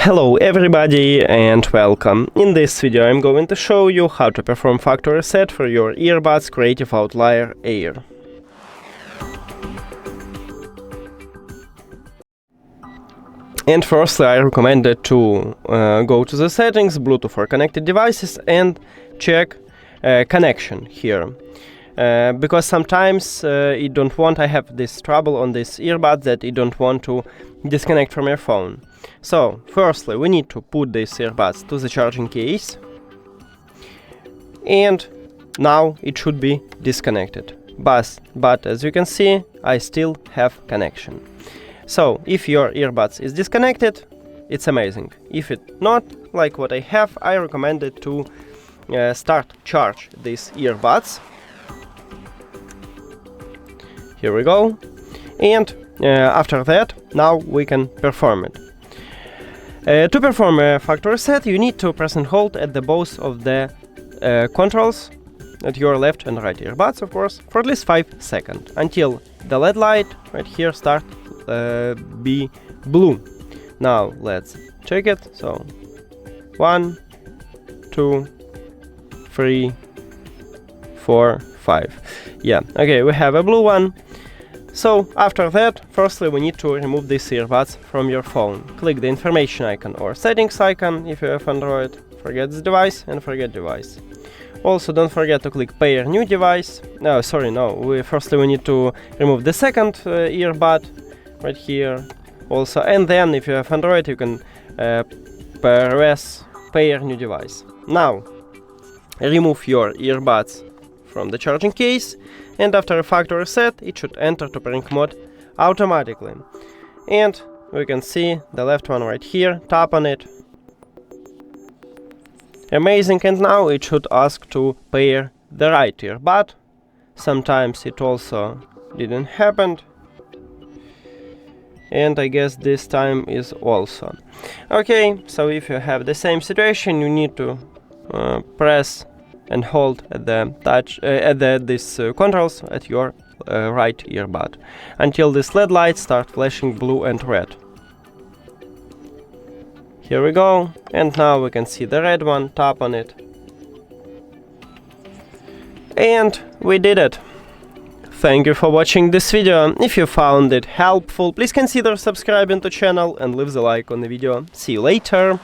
Hello everybody and welcome. In this video I'm going to show you how to perform factory reset for your earbuds Creative Outlier Air. And firstly I recommend it to go to the settings, Bluetooth for connected devices, and check connection here. Because sometimes you don't want, I have this trouble on this earbud that you don't want to disconnect from your phone. So, firstly, we need to put these earbuds to the charging case, and now it should be disconnected. But as you can see, I still have connection. So, if your earbuds is disconnected, it's amazing. If it's not, like what I have, I recommend it to start charge these earbuds. Here we go. And after that, now we can perform it. To perform a factory reset, you need to press and hold at the both of the controls at your left and right earbuds, of course, for at least 5 seconds, until the LED light right here start be blue. Now let's check it. So 1, 2, 3, 4, 5. Yeah, okay, we have a blue one. So after that, firstly we need to remove these earbuds from your phone. Click the information icon or settings icon if you have Android, forget the device and forget device. Also don't forget to click pair new device. Firstly we need to remove the second earbud right here also, and then if you have Android you can press pair new device. Now remove your earbuds from the charging case, and after a factory reset it should enter to pairing mode automatically. And we can see the left one right here, tap on it. Amazing, and now it should ask to pair the right earbud. Sometimes it also didn't happen, and I guess this time is also. Okay, so if you have the same situation, you need to press and hold at the these controls at your right earbud until this LED lights start flashing blue and red. Here we go, and now we can see the red one, tap on it. And we did it. Thank you for watching this video. If you found it helpful, please consider subscribing to the channel and leave the like on the video. See you later.